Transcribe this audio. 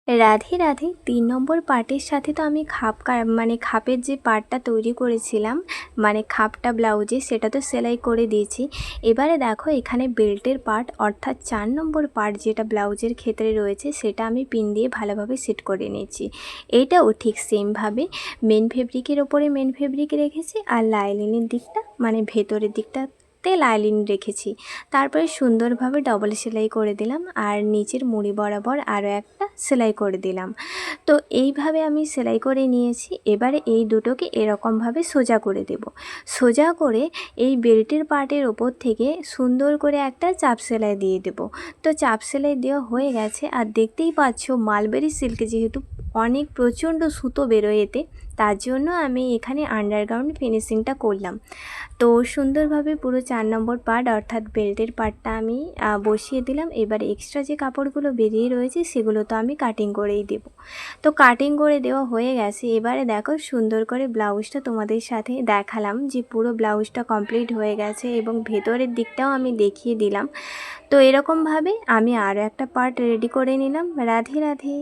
রাধে রাধে। ৩ নম্বর পার্টের সাথে তো আমি খাপের যে পার্টটা তৈরি করেছিলাম, মানে খাপটা ব্লাউজে, সেটা তো সেলাই করে দিয়েছি। এবারে দেখো এখানে বেল্টের পার্ট অর্থাৎ ৪ নম্বর পার্ট যেটা ব্লাউজের ক্ষেত্রে রয়েছে সেটা আমি পিন দিয়ে ভালোভাবে সেট করে নিয়েছি। এইটাও ঠিক সেমভাবে মেন ফেব্রিকের ওপরে মেন ফেব্রিক রেখেছি, আর লাইনিংয়ের দিকটা মানে ভেতরের দিকটাতে লাইনিং রেখেছি। তারপরে সুন্দরভাবে ডবল সেলাই করে দিলাম, আর নিচের মুড়ি বরাবর আরও একটা সেলাই করে দিলাম। তো এইভাবে আমি সেলাই করে নিয়েছি। এবারে এই দুটোকে এরকমভাবে সোজা করে দেব। সোজা করে এই বেল্টের পার্টের ওপর থেকে সুন্দর করে একটা চাপ সেলাই দিয়ে দেব। তো চাপ সেলাই দেওয়া হয়ে গেছে, আর দেখতেই পাচ্ছ মালবেরি সিল্ক যেহেতু অনেক প্রচণ্ড সুতো বেরোয় এতে, তার জন্য আমি এখানে আন্ডারগ্রাউন্ড ফিনিশিংটা করলাম। তো সুন্দরভাবে পুরো ৪ নম্বর পার্ট অর্থাৎ বেল্টের পার্টটা আমি বসিয়ে দিলাম। এবার এক্সট্রা যে কাপড়গুলো বেরিয়ে রয়েছে সেগুলো তো আমি কাটিং করেই দেব। তো কাটিং করে দেওয়া হয়ে গেছে। এবারে দেখো সুন্দর করে ব্লাউজটা তোমাদের সাথে দেখালাম যে পুরো ব্লাউজটা কমপ্লিট হয়ে গেছে, এবং ভেতরের দিকটাও আমি দেখিয়ে দিলাম। তো এরকমভাবে আমি আরও একটা পার্ট রেডি করে নিলাম। রাধে রাধে।